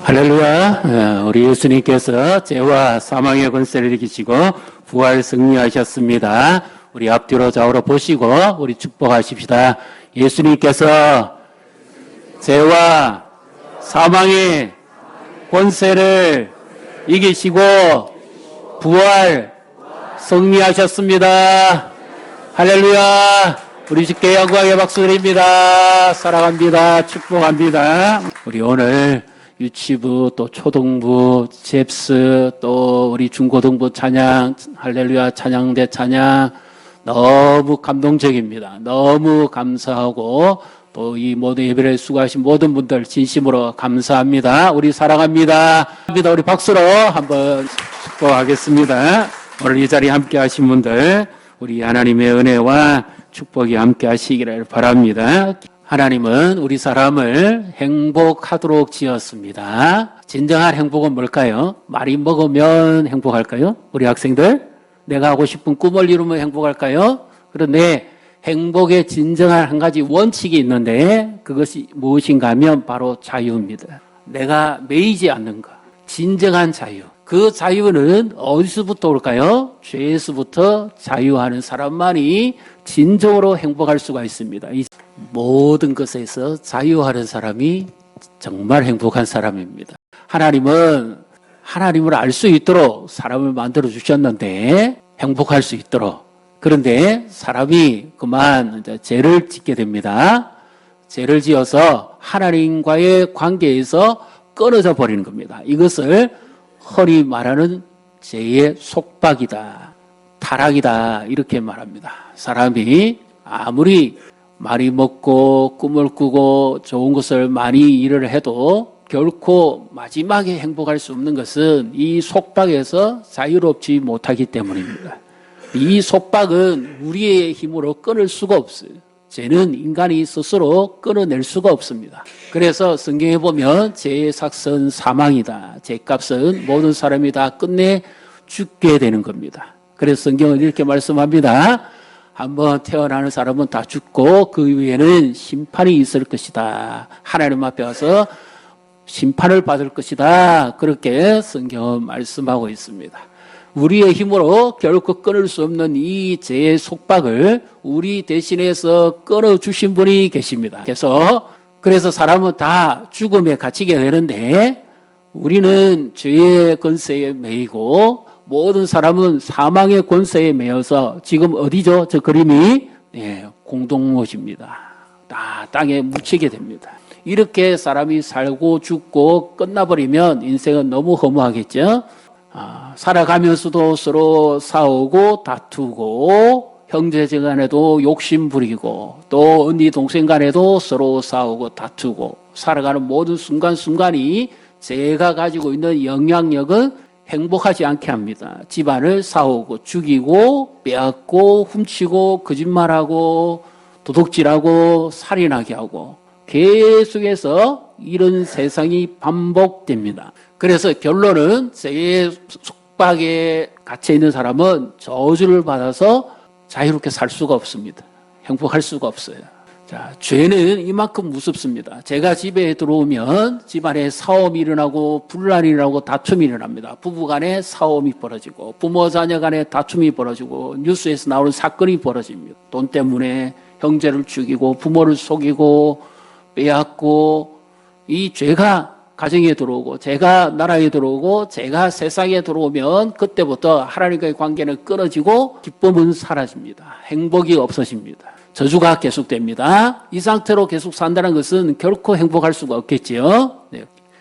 할렐루야. 우리 예수님께서 죄와 사망의 권세를 이기시고 부활 승리하셨습니다. 우리 앞뒤로 좌우로 보시고 우리 축복하십시다. 예수님께서 죄와 사망의 권세를 이기시고 부활 승리하셨습니다. 할렐루야. 우리 주께 영광의 박수 드립니다. 사랑합니다. 축복합니다. 우리 오늘 유치부 또 초등부 잽스 또 우리 중고등부 찬양 할렐루야 찬양대 찬양 너무 감동적입니다. 너무 감사하고 또 이 모든 예배를 수고하신 모든 분들 진심으로 감사합니다. 우리 사랑합니다. 우리 박수로 한번 축복하겠습니다. 오늘 이 자리에 함께 하신 분들 우리 하나님의 은혜와 축복이 함께 하시기를 바랍니다. 하나님은 우리 사람을 행복하도록 지었습니다. 진정한 행복은 뭘까요? 많이 먹으면 행복할까요? 우리 학생들, 내가 하고 싶은 꿈을 이루면 행복할까요? 그런데 행복의 진정한 한 가지 원칙이 있는데 그것이 무엇인가 하면 바로 자유입니다. 내가 매이지 않는 것, 진정한 자유. 그 자유는 어디서부터 올까요? 죄에서부터 자유하는 사람만이 진정으로 행복할 수가 있습니다. 이 모든 것에서 자유하는 사람이 정말 행복한 사람입니다. 하나님은 하나님을 알 수 있도록 사람을 만들어 주셨는데 행복할 수 있도록. 그런데 사람이 그만 이제 죄를 짓게 됩니다. 죄를 지어서 하나님과의 관계에서 끊어져 버리는 겁니다. 이것을 흔히 말하는 죄의 속박이다, 타락이다 이렇게 말합니다. 사람이 아무리 많이 먹고 꿈을 꾸고 좋은 것을 많이 일을 해도 결코 마지막에 행복할 수 없는 것은 이 속박에서 자유롭지 못하기 때문입니다. 이 속박은 우리의 힘으로 끊을 수가 없어요. 죄는 인간이 스스로 끊어낼 수가 없습니다. 그래서 성경에 보면 죄의 삭은 사망이다. 죄값은 모든 사람이 다 끝내 죽게 되는 겁니다. 그래서 성경은 이렇게 말씀합니다. 한번 태어나는 사람은 다 죽고 그 위에는 심판이 있을 것이다. 하나님 앞에 와서 심판을 받을 것이다. 그렇게 성경은 말씀하고 있습니다. 우리의 힘으로 결코 끊을 수 없는 이 죄의 속박을 우리 대신해서 끊어주신 분이 계십니다. 그래서 사람은 다 죽음에 갇히게 되는데 우리는 죄의 권세에 매이고 모든 사람은 사망의 권세에 매여서 지금 어디죠? 저 그림이 공동못입니다. 다 땅에 묻히게 됩니다. 이렇게 사람이 살고 죽고 끝나버리면 인생은 너무 허무하겠죠? 살아가면서도 서로 싸우고 다투고 형제제 간에도 욕심 부리고 또 언니 동생 간에도 서로 싸우고 다투고 살아가는 모든 순간순간이 죄가 가지고 있는 영향력은 행복하지 않게 합니다. 집안을 싸우고 죽이고 빼앗고 훔치고 거짓말하고 도둑질하고 살인하게 하고 계속해서 이런 세상이 반복됩니다. 그래서 결론은 죄의 속박에 갇혀 있는 사람은 저주를 받아서 자유롭게 살 수가 없습니다. 행복할 수가 없어요. 자, 죄는 이만큼 무섭습니다. 죄가 집에 들어오면 집안에 싸움이 일어나고 분란이 일어나고 다툼이 일어납니다. 부부간에 싸움이 벌어지고 부모 자녀 간에 다툼이 벌어지고 뉴스에서 나오는 사건이 벌어집니다. 돈 때문에 형제를 죽이고 부모를 속이고 빼앗고 이 죄가 가정에 들어오고 죄가 나라에 들어오고 죄가 세상에 들어오면 그때부터 하나님과의 관계는 끊어지고 기쁨은 사라집니다. 행복이 없어집니다. 저주가 계속됩니다. 이 상태로 계속 산다는 것은 결코 행복할 수가 없겠지요.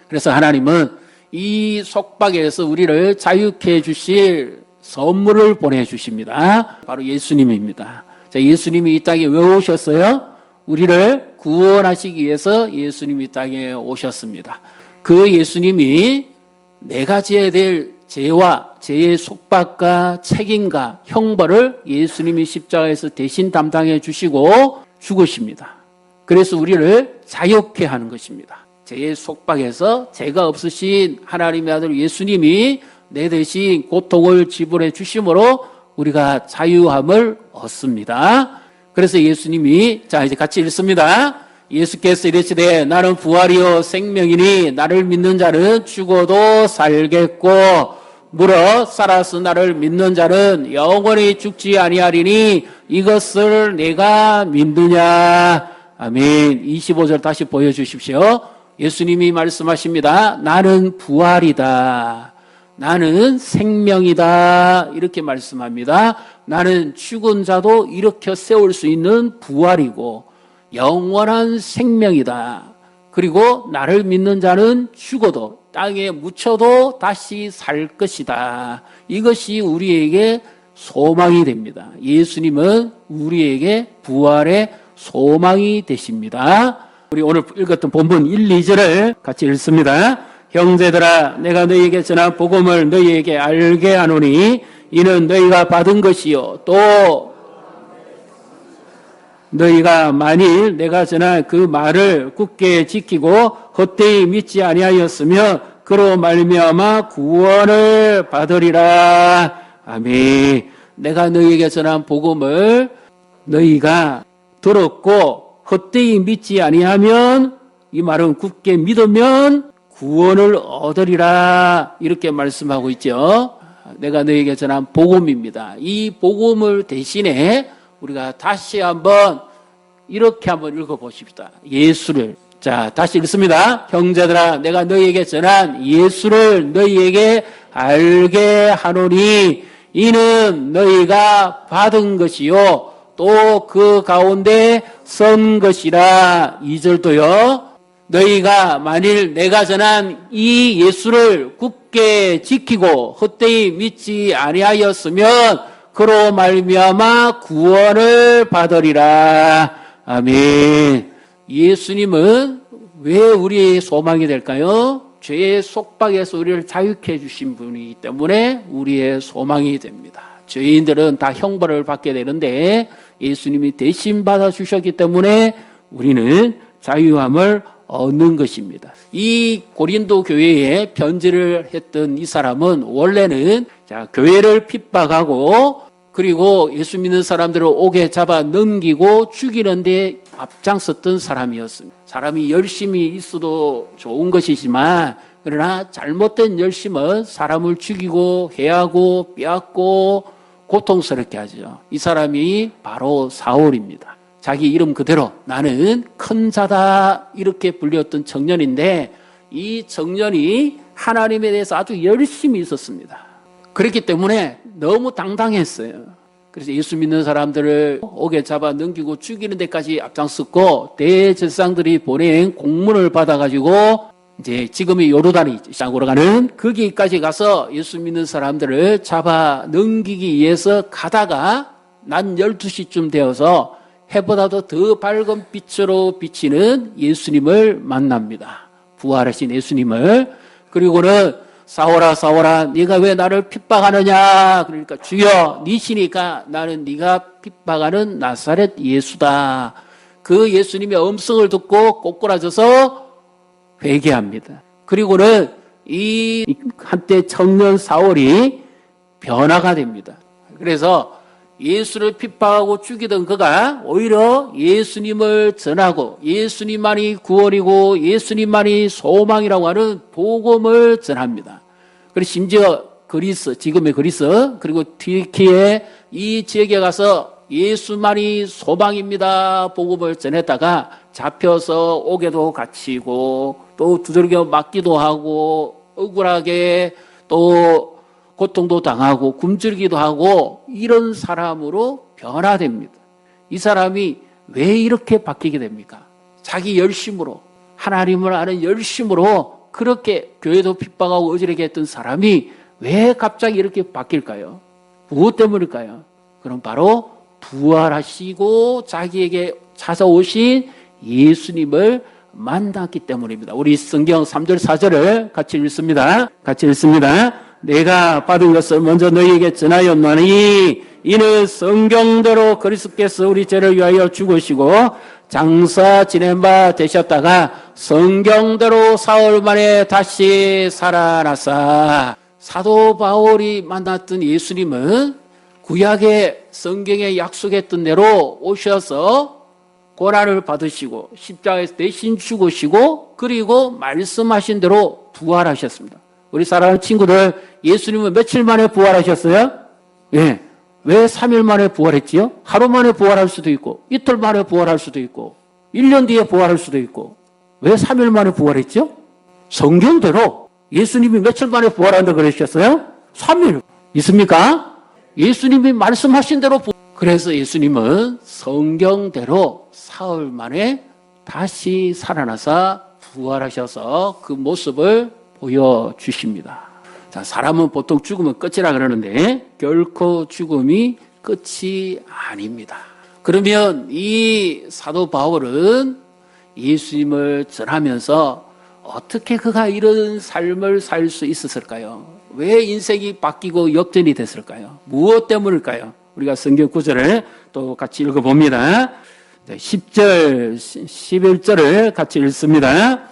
그래서 하나님은 이 속박에서 우리를 자유케 해주실 선물을 보내주십니다. 바로 예수님입니다. 자, 예수님이 이 땅에 왜 오셨어요? 우리를 구원하시기 위해서 예수님이 이 땅에 오셨습니다. 그 예수님이 내가 지어야 될 죄와 죄의 속박과 책임과 형벌을 예수님이 십자가에서 대신 담당해 주시고 죽으십니다. 그래서 우리를 자유케 하는 것입니다. 죄의 속박에서 죄가 없으신 하나님의 아들 예수님이 내 대신 고통을 지불해 주심으로 우리가 자유함을 얻습니다. 그래서 예수님이 자 이제 같이 읽습니다. 예수께서 이르시되 나는 부활이요 생명이니 나를 믿는 자는 죽어도 살겠고 물어 살아서 나를 믿는 자는 영원히 죽지 아니하리니 이것을 내가 믿느냐. 아멘. 25절 다시 보여주십시오. 예수님이 말씀하십니다. 나는 부활이다. 나는 생명이다. 이렇게 말씀합니다. 나는 죽은 자도 일으켜 세울 수 있는 부활이고 영원한 생명이다. 그리고 나를 믿는 자는 죽어도 땅에 묻혀도 다시 살 것이다. 이것이 우리에게 소망이 됩니다. 예수님은 우리에게 부활의 소망이 되십니다. 우리 오늘 읽었던 본문 1, 2절을 같이 읽습니다. 형제들아 내가 너희에게 전한 복음을 너희에게 알게 하노니 이는 너희가 받은 것이요 또 너희가 만일 내가 전한 그 말을 굳게 지키고 헛되이 믿지 아니하였으면 그로 말미암아 구원을 받으리라. 아멘. 내가 너희에게 전한 복음을 너희가 들었고 헛되이 믿지 아니하면 이 말은 굳게 믿으면 구원을 얻으리라. 이렇게 말씀하고 있죠. 내가 너희에게 전한 복음입니다. 이 복음을 대신에 우리가 다시 한번 이렇게 한번 읽어보십시다. 예수를. 자, 다시 읽습니다. 형제들아, 내가 너희에게 전한 예수를 너희에게 알게 하노니 이는 너희가 받은 것이요 또 그 가운데 선 것이라. 2절도요. 너희가 만일 내가 전한 이 예수를 굳게 지키고 헛되이 믿지 아니하였으면 그로 말미암아 구원을 받으리라. 아멘. 예수님은 왜 우리의 소망이 될까요? 죄의 속박에서 우리를 자유케 해주신 분이기 때문에 우리의 소망이 됩니다. 죄인들은 다 형벌을 받게 되는데 예수님이 대신 받아주셨기 때문에 우리는 자유함을 얻는 것입니다. 이 고린도 교회에 편지를 했던 이 사람은 원래는 교회를 핍박하고 그리고 예수 믿는 사람들을 옥에 잡아 넘기고 죽이는 데 앞장섰던 사람이었습니다. 사람이 열심히 있어도 좋은 것이지만 그러나 잘못된 열심은 사람을 죽이고 해하고 빼앗고 고통스럽게 하죠. 이 사람이 바로 사울입니다. 자기 이름 그대로 나는 큰 자다 이렇게 불렸던 청년인데 이 청년이 하나님에 대해서 아주 열심히 있었습니다. 그렇기 때문에 너무 당당했어요. 그래서 예수 믿는 사람들을 옥에 잡아 넘기고 죽이는 데까지 앞장섰고 대제사장들이 보낸 공문을 받아가지고 이제 지금의 요르단이 시작으로 가는 거기까지 가서 예수 믿는 사람들을 잡아 넘기기 위해서 가다가 낮 12시쯤 되어서 해보다도 더 밝은 빛으로 비치는 예수님을 만납니다. 부활하신 예수님을. 그리고는 사울아 사울아 네가 왜 나를 핍박하느냐. 그러니까 주여 니시니까 나는 네가 핍박하는 나사렛 예수다. 그 예수님의 음성을 듣고 꼬꾸라져서 회개합니다. 그리고는 이 한때 청년 사울이 변화가 됩니다. 그래서 예수를 핍박하고 죽이던 그가 오히려 예수님을 전하고 예수님만이 구원이고 예수님만이 소망이라고 하는 복음을 전합니다. 그리고 심지어 그리스, 지금의 그리스 그리고 튀르키예 이 지역에 가서 예수만이 소망입니다 복음을 전했다가 잡혀서 옥에도 갇히고 또 두들겨 맞기도 하고 억울하게 또 고통도 당하고 굶주리기도 하고 이런 사람으로 변화됩니다. 이 사람이 왜 이렇게 바뀌게 됩니까? 자기 열심으로 하나님을 아는 열심으로 그렇게 교회도 핍박하고 어지럽게 했던 사람이 왜 갑자기 이렇게 바뀔까요? 무엇 때문일까요? 그럼 바로 부활하시고 자기에게 찾아오신 예수님을 만났기 때문입니다. 우리 성경 3절 4절을 같이 읽습니다. 내가 받은 것을 먼저 너희에게 전하였노니 이는 성경대로 그리스도께서 우리 죄를 위하여 죽으시고 장사 지낸 바 되셨다가 성경대로 사흘 만에 다시 살아나사. 사도 바울이 만났던 예수님은 구약의 성경에 약속했던 대로 오셔서 고난을 받으시고 십자가에서 대신 죽으시고 그리고 말씀하신 대로 부활하셨습니다. 우리 사랑하는 친구들, 예수님은 며칠 만에 부활하셨어요? 예. 왜 3일 만에 부활했지요? 하루 만에 부활할 수도 있고 이틀 만에 부활할 수도 있고 1년 뒤에 부활할 수도 있고 왜 3일 만에 부활했죠? 성경대로 예수님이 며칠 만에 부활한다 그러셨어요? 3일. 있습니까? 예수님이 말씀하신 대로 그래서 예수님은 성경대로 사흘 만에 다시 살아나서 부활하셔서 그 모습을 보여주십니다. 자, 사람은 보통 죽으면 끝이라 그러는데 결코 죽음이 끝이 아닙니다. 그러면 이 사도 바울은 예수님을 전하면서 어떻게 그가 이런 삶을 살 수 있었을까요? 왜 인생이 바뀌고 역전이 됐을까요? 무엇 때문일까요? 우리가 성경 구절을 또 같이 읽어봅니다. 10절, 11절을 같이 읽습니다.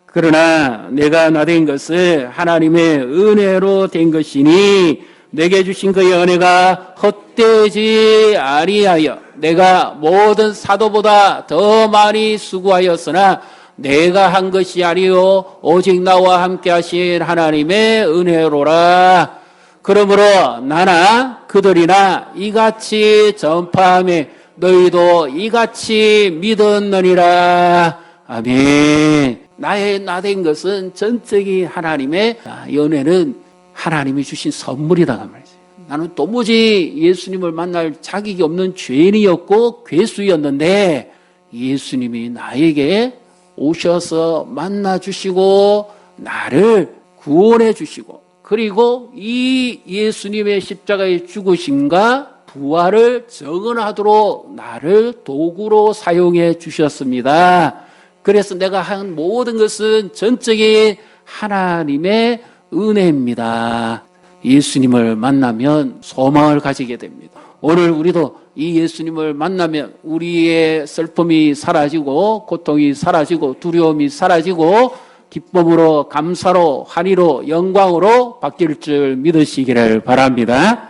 그러나 내가 나된 것은 하나님의 은혜로 된 것이니 내게 주신 그의 은혜가 헛되지 아니하여 내가 모든 사도보다 더 많이 수고하였으나 내가 한 것이 아니요 오직 나와 함께 하신 하나님의 은혜로라. 그러므로 나나 그들이나 이같이 전파하며 너희도 이같이 믿었느니라. 아멘. 나의 나된 것은 전적인 하나님의 은혜는 하나님이 주신 선물이다 그 말이죠. 나는 도무지 예수님을 만날 자격이 없는 죄인이었고 괴수였는데 예수님이 나에게 오셔서 만나주시고 나를 구원해 주시고 그리고 이 예수님의 십자가의 죽으심과 부활을 정언하도록 나를 도구로 사용해 주셨습니다. 그래서 내가 한 모든 것은 전적인 하나님의 은혜입니다. 예수님을 만나면 소망을 가지게 됩니다. 오늘 우리도 이 예수님을 만나면 우리의 슬픔이 사라지고 고통이 사라지고 두려움이 사라지고 기쁨으로 감사로 환희로 영광으로 바뀔 줄 믿으시기를 바랍니다.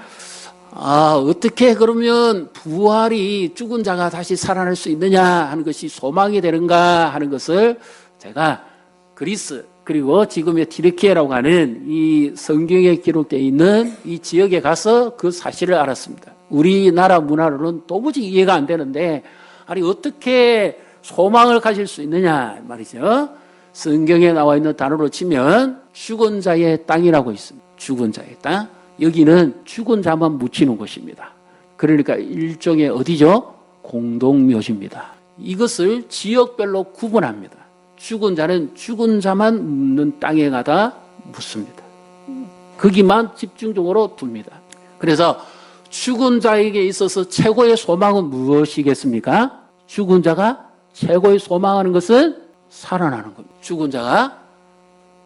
어떻게 그러면 부활이 죽은 자가 다시 살아날 수 있느냐 하는 것이 소망이 되는가 하는 것을 제가 그리스 그리고 지금의 튀르키예라고 하는 이 성경에 기록되어 있는 이 지역에 가서 그 사실을 알았습니다. 우리나라 문화로는 도무지 이해가 안 되는데 아니 어떻게 소망을 가질 수 있느냐 말이죠. 성경에 나와 있는 단어로 치면 죽은 자의 땅이라고 있습니다. 죽은 자의 땅. 여기는 죽은 자만 묻히는 곳입니다. 그러니까 일종의 어디죠? 공동묘지입니다. 이것을 지역별로 구분합니다. 죽은 자는 죽은 자만 묻는 땅에 가다 묻습니다. 거기만 집중적으로 둡니다. 그래서 죽은 자에게 있어서 최고의 소망은 무엇이겠습니까? 죽은 자가 최고의 소망하는 것은 살아나는 겁니다. 죽은 자가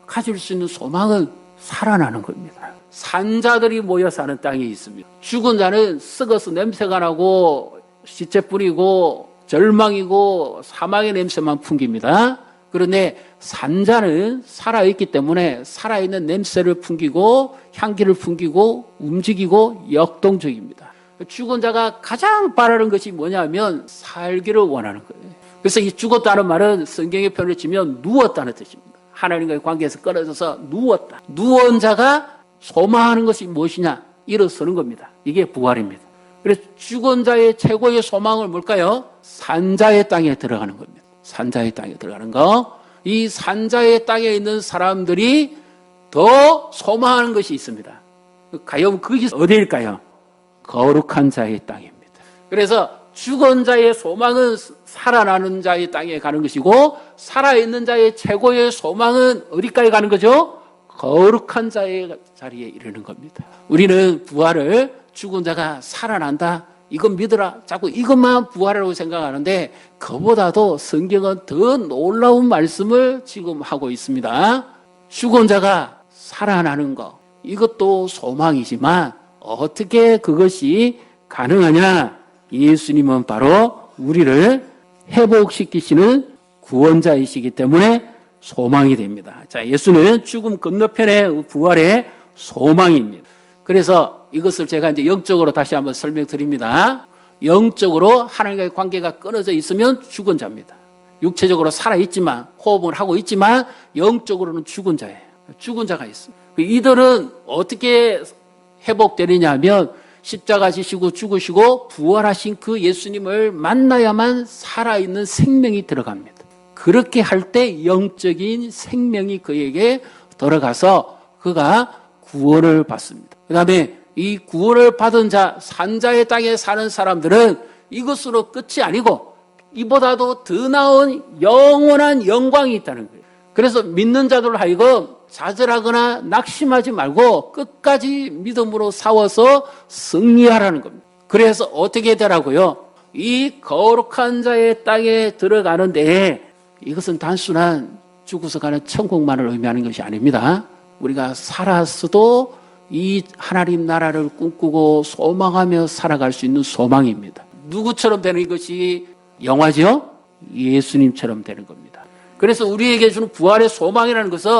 가질 수 있는 소망은 살아나는 겁니다. 산자들이 모여 사는 땅이 있습니다. 죽은 자는 썩어서 냄새가 나고 시체 뿌리고 절망이고 사망의 냄새만 풍깁니다. 그런데 산자는 살아있기 때문에 살아있는 냄새를 풍기고 향기를 풍기고 움직이고 역동적입니다. 죽은 자가 가장 바라는 것이 뭐냐면 살기를 원하는 거예요. 그래서 이 죽었다는 말은 성경의 표현을 치면 누웠다는 뜻입니다. 하나님과의 관계에서 끊어져서 누웠다. 누운 자가 소망하는 것이 무엇이냐? 일어서는 겁니다. 이게 부활입니다. 그래서 죽은 자의 최고의 소망을 뭘까요? 산자의 땅에 들어가는 겁니다. 산자의 땅에 들어가는 거. 이 산자의 땅에 있는 사람들이 더 소망하는 것이 있습니다. 과연 그게 어디일까요? 거룩한 자의 땅입니다. 그래서 죽은 자의 소망은 살아나는 자의 땅에 가는 것이고 살아있는 자의 최고의 소망은 어디까지 가는 거죠? 거룩한 자의 자리에 이르는 겁니다. 우리는 부활을 죽은 자가 살아난다. 이건 믿으라. 자꾸 이것만 부활이라고 생각하는데 그보다도 성경은 더 놀라운 말씀을 지금 하고 있습니다. 죽은 자가 살아나는 것. 이것도 소망이지만 어떻게 그것이 가능하냐? 예수님은 바로 우리를 회복시키시는 구원자이시기 때문에 소망이 됩니다. 자, 예수는 죽음 건너편의 부활의 소망입니다. 그래서 이것을 제가 이제 영적으로 다시 한번 설명드립니다. 영적으로 하나님과의 관계가 끊어져 있으면 죽은 자입니다. 육체적으로 살아있지만 호흡을 하고 있지만 영적으로는 죽은 자예요. 죽은 자가 있습니다. 이들은 어떻게 회복되느냐 하면 십자가 지시고 죽으시고 부활하신 그 예수님을 만나야만 살아있는 생명이 들어갑니다. 그렇게 할 때 영적인 생명이 그에게 들어가서 그가 구원을 받습니다. 그 다음에 이 구원을 받은 자, 산자의 땅에 사는 사람들은 이것으로 끝이 아니고 이보다도 더 나은 영원한 영광이 있다는 거예요. 그래서 믿는 자들 하여금 좌절하거나 낙심하지 말고 끝까지 믿음으로 싸워서 승리하라는 겁니다. 그래서 어떻게 되라고요? 이 거룩한 자의 땅에 들어가는데 이것은 단순한 죽어서 가는 천국만을 의미하는 것이 아닙니다. 우리가 살았어도 이 하나님 나라를 꿈꾸고 소망하며 살아갈 수 있는 소망입니다. 누구처럼 되는 것이 영화죠? 예수님처럼 되는 겁니다. 그래서 우리에게 주는 부활의 소망이라는 것은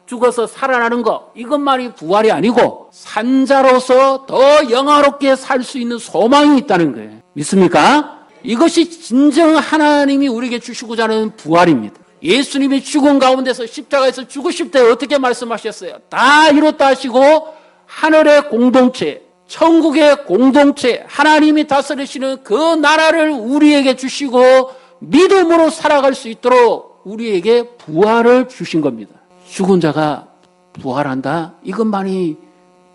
죽어서 살아나는 것, 이것만이 부활이 아니고 산자로서 더 영화롭게 살 수 있는 소망이 있다는 거예요. 믿습니까? 이것이 진정 하나님이 우리에게 주시고자 하는 부활입니다. 예수님이 죽은 가운데서 십자가에서 죽으실 때 어떻게 말씀하셨어요? 다 이뤘다 하시고 하늘의 공동체, 천국의 공동체, 하나님이 다스리시는 그 나라를 우리에게 주시고 믿음으로 살아갈 수 있도록 우리에게 부활을 주신 겁니다. 죽은 자가 부활한다? 이것만이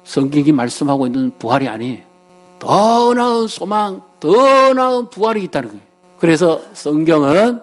성경이 말씀하고 있는 부활이 아니에요. 더 나은 소망, 더 나은 부활이 있다는 거예요. 그래서 성경은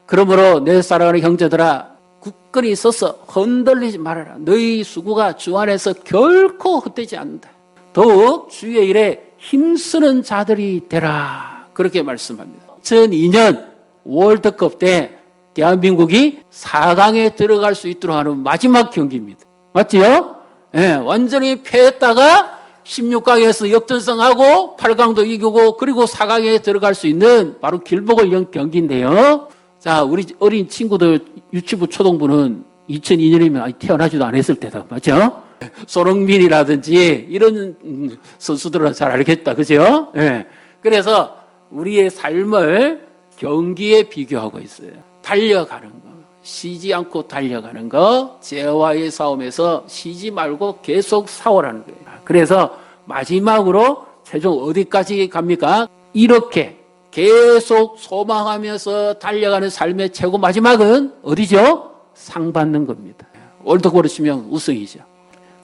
그러므로 내 사랑하는 형제들아 굳건히 서서 흔들리지 말아라. 너희 수고가 주 안에서 결코 헛되지 않는다. 더욱 주의 일에 힘쓰는 자들이 되라. 그렇게 말씀합니다. 2002년 월드컵 때 대한민국이 4강에 들어갈 수 있도록 하는 마지막 경기입니다. 맞지요? 네, 완전히 패했다가 16강에서 역전승하고 8강도 이기고 그리고 4강에 들어갈 수 있는 바로 길목을 경기인데요. 자, 우리 어린 친구들 유치부 초등부는 2002년이면 태어나지도 않았을 때다. 맞죠? 손흥민이라든지 이런 선수들은 잘 알겠다. 그죠? 네. 그래서 우리의 삶을 경기에 비교하고 있어요. 달려가는 거, 쉬지 않고 달려가는 거, 죄와의 싸움에서 쉬지 말고 계속 싸우라는 거예요. 그래서 마지막으로 최종 어디까지 갑니까? 이렇게 계속 소망하면서 달려가는 삶의 최고 마지막은 어디죠? 상 받는 겁니다. 월드컵으로 치면 우승이죠.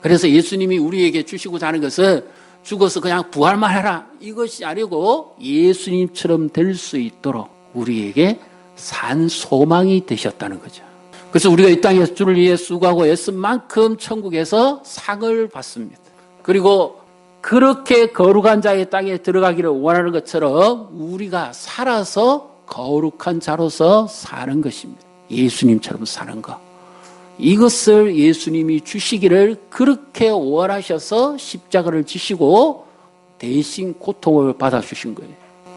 그래서 예수님이 우리에게 주시고자 하는 것은 죽어서 그냥 부활만 해라, 이것이 아니고 예수님처럼 될 수 있도록 우리에게 산 소망이 되셨다는 거죠. 그래서 우리가 이 땅에서 주를 위해 수고하고 애쓴 만큼 천국에서 상을 받습니다. 그리고 그렇게 거룩한 자의 땅에 들어가기를 원하는 것처럼 우리가 살아서 거룩한 자로서 사는 것입니다. 예수님처럼 사는 것. 이것을 예수님이 주시기를 그렇게 원하셔서 십자가를 지시고 대신 고통을 받아주신 거예요.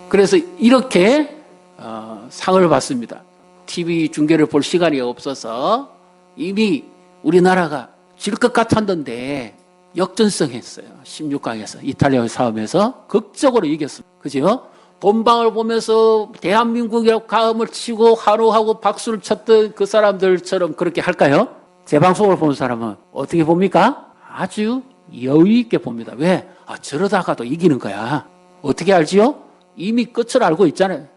그래서 이렇게 상을 받습니다. TV 중계를 볼 시간이 없어서 이미 우리나라가 질 것 같았는데 역전승했어요. 16강에서 이탈리아의 싸움에서 극적으로 이겼습니다. 그죠? 본방을 보면서 대한민국이라고 가음을 치고 환호하고 박수를 쳤던 그 사람들처럼 그렇게 할까요? 재방송을 보는 사람은 어떻게 봅니까? 아주 여유 있게 봅니다. 왜? 저러다가도 이기는 거야. 어떻게 알지요? 이미 끝을 알고 있잖아요.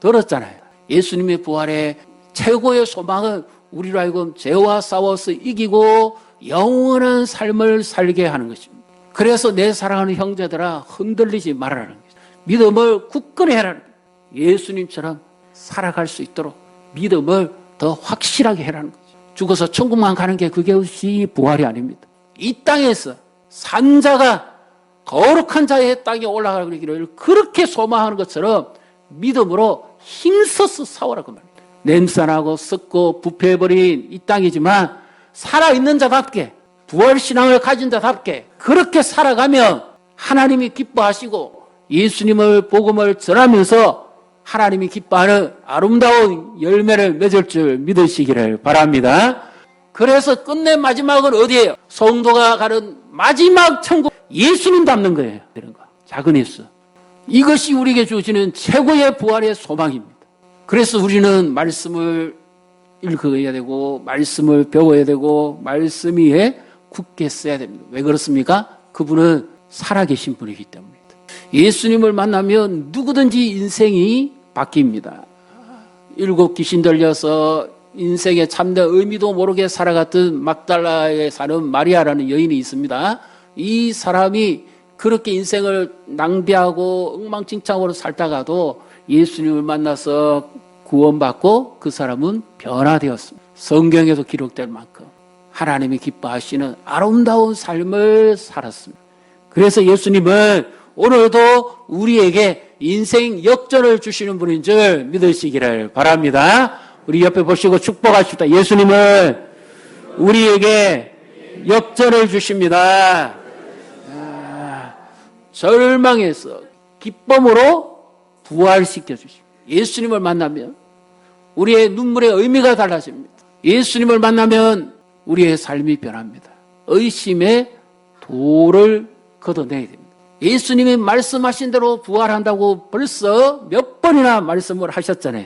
들었잖아요. 예수님의 부활의 최고의 소망은 우리로 하여금 죄와 싸워서 이기고 영원한 삶을 살게 하는 것입니다. 그래서 내 사랑하는 형제들아 흔들리지 말아라는 거죠. 믿음을 굳건히 해라는 거죠. 예수님처럼 살아갈 수 있도록 믿음을 더 확실하게 해라는 거죠. 죽어서 천국만 가는 게 그것이 부활이 아닙니다. 이 땅에서 산자가 거룩한 자의 땅에 올라가기를 그렇게 소망하는 것처럼 믿음으로 힘써서 싸우라고 말입니다. 냄새나고 썩고 부패해버린 이 땅이지만 살아있는 자답게 부활신앙을 가진 자답게 그렇게 살아가면 하나님이 기뻐하시고 예수님을 복음을 전하면서 하나님이 기뻐하는 아름다운 열매를 맺을 줄 믿으시기를 바랍니다. 그래서 끝내 마지막은 어디예요? 성도가 가는 마지막 천국 예수님 닮는 거예요. 이런 거. 작은 예수. 이것이 우리에게 주어지는 최고의 부활의 소망입니다. 그래서 우리는 말씀을 읽어야 되고 말씀을 배워야 되고 말씀 위에 굳게 써야 됩니다. 왜 그렇습니까? 그분은 살아계신 분이기 때문입니다. 예수님을 만나면 누구든지 인생이 바뀝니다. 7 귀신 들려서 인생의 참된 의미도 모르게 살아갔던 막달라에 사는 마리아라는 여인이 있습니다. 이 사람이 그렇게 인생을 낭비하고 엉망진창으로 살다가도 예수님을 만나서 구원받고 그 사람은 변화되었습니다. 성경에도 기록될 만큼 하나님이 기뻐하시는 아름다운 삶을 살았습니다. 그래서 예수님은 오늘도 우리에게 인생 역전을 주시는 분인 줄 믿으시기를 바랍니다. 우리 옆에 보시고 축복하십시다. 예수님은 우리에게 역전을 주십니다. 절망에서 기쁨으로 부활시켜 주십니다. 예수님을 만나면 우리의 눈물의 의미가 달라집니다. 예수님을 만나면 우리의 삶이 변합니다. 의심의 돌을 걷어내야 됩니다. 예수님이 말씀하신 대로 부활한다고 벌써 몇 번이나 말씀을 하셨잖아요.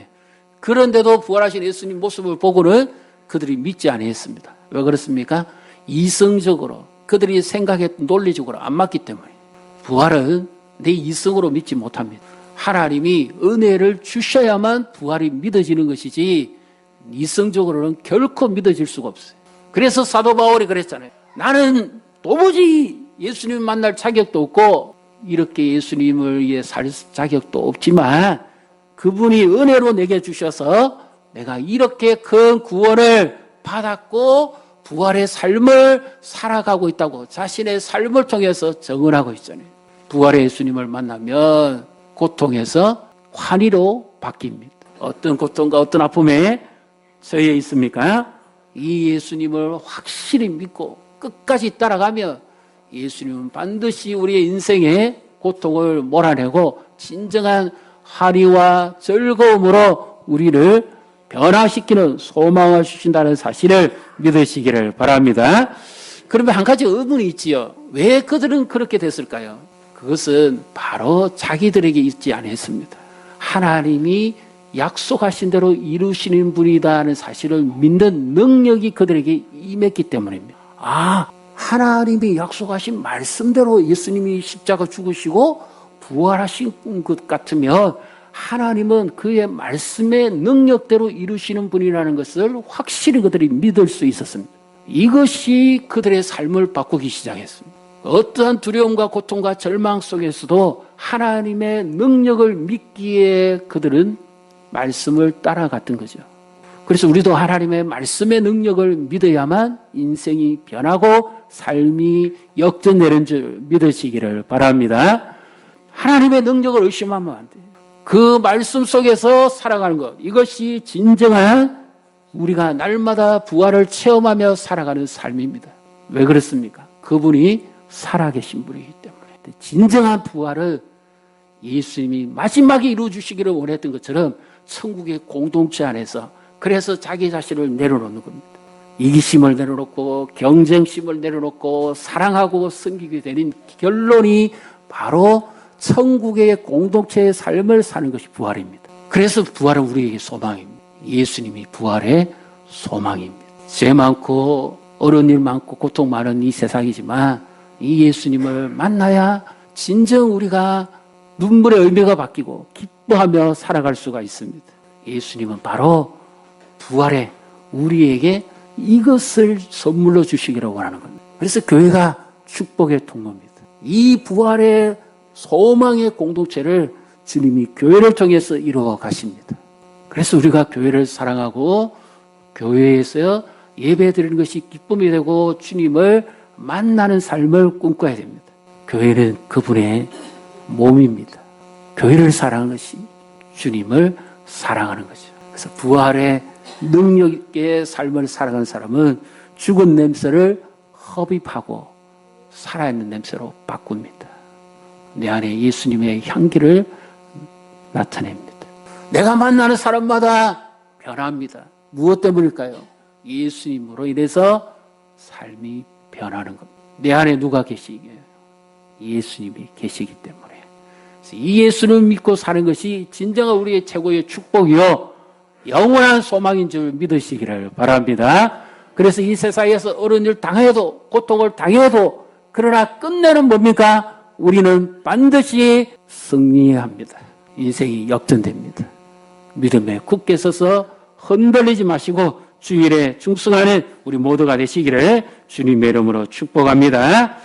그런데도 부활하신 예수님 모습을 보고는 그들이 믿지 아니했습니다. 왜 그렇습니까? 이성적으로 그들이 생각했던 논리적으로 안 맞기 때문에. 부활은 내 이성으로 믿지 못합니다. 하나님이 은혜를 주셔야만 부활이 믿어지는 것이지 이성적으로는 결코 믿어질 수가 없어요. 그래서 사도 바울이 그랬잖아요. 나는 도무지 예수님 만날 자격도 없고 이렇게 예수님을 위해 살 자격도 없지만 그분이 은혜로 내게 주셔서 내가 이렇게 큰 구원을 받았고 부활의 삶을 살아가고 있다고 자신의 삶을 통해서 증언하고 있잖아요. 부활의 예수님을 만나면 고통에서 환희로 바뀝니다. 어떤 고통과 어떤 아픔에 처해 있습니까? 이 예수님을 확실히 믿고 끝까지 따라가면 예수님은 반드시 우리의 인생의 고통을 몰아내고 진정한 환희와 즐거움으로 우리를 변화시키는 소망을 주신다는 사실을 믿으시기를 바랍니다. 그러면 한 가지 의문이 있지요. 왜 그들은 그렇게 됐을까요? 그것은 바로 자기들에게 있지 않았습니다. 하나님이 약속하신 대로 이루시는 분이다는 사실을 믿는 능력이 그들에게 임했기 때문입니다. 하나님이 약속하신 말씀대로 예수님이 십자가 죽으시고 부활하신 것 같으면 하나님은 그의 말씀의 능력대로 이루시는 분이라는 것을 확실히 그들이 믿을 수 있었습니다. 이것이 그들의 삶을 바꾸기 시작했습니다. 어떠한 두려움과 고통과 절망 속에서도 하나님의 능력을 믿기에 그들은 말씀을 따라갔던 거죠. 그래서 우리도 하나님의 말씀의 능력을 믿어야만 인생이 변하고 삶이 역전되는 줄 믿으시기를 바랍니다. 하나님의 능력을 의심하면 안 돼요. 그 말씀 속에서 살아가는 것, 이것이 진정한 우리가 날마다 부활을 체험하며 살아가는 삶입니다. 왜 그렇습니까? 그분이 살아계신 분이기 때문에. 진정한 부활을 예수님이 마지막에 이루어주시기를 원했던 것처럼 천국의 공동체 안에서 그래서 자기 자신을 내려놓는 겁니다. 이기심을 내려놓고 경쟁심을 내려놓고 사랑하고 섬기게 되는 결론이 바로 천국의 공동체의 삶을 사는 것이 부활입니다. 그래서 부활은 우리에게 소망입니다. 예수님이 부활의 소망입니다. 죄 많고 어려운 일 많고 고통 많은 이 세상이지만 이 예수님을 만나야 진정 우리가 눈물의 의미가 바뀌고 기뻐하며 살아갈 수가 있습니다. 예수님은 바로 부활에 우리에게 이것을 선물로 주시기를 원하는 겁니다. 그래서 교회가 축복의 통로입니다. 이 부활의 소망의 공동체를 주님이 교회를 통해서 이루어 가십니다. 그래서 우리가 교회를 사랑하고 교회에서 예배 드리는 것이 기쁨이 되고 주님을 만나는 삶을 꿈꿔야 됩니다. 교회는 그분의 몸입니다. 교회를 사랑하는 것이 주님을 사랑하는 거죠. 그래서 부활의 능력 있게 삶을 살아가는 사람은 죽은 냄새를 흡입하고 살아있는 냄새로 바꿉니다. 내 안에 예수님의 향기를 나타냅니다. 내가 만나는 사람마다 변합니다. 무엇 때문일까요? 예수님으로 인해서 삶이 변하는 겁니다. 내 안에 누가 계시게? 예수님이 계시기 때문에 이 예수를 믿고 사는 것이 진정한 우리의 최고의 축복이요 영원한 소망인 줄 믿으시기를 바랍니다. 그래서 이 세상에서 어려운 일 당해도 고통을 당해도 그러나 끝내는 뭡니까? 우리는 반드시 승리합니다. 인생이 역전됩니다. 믿음에 굳게 서서 흔들리지 마시고 주일에 충성하는 우리 모두가 되시기를 주님의 이름으로 축복합니다.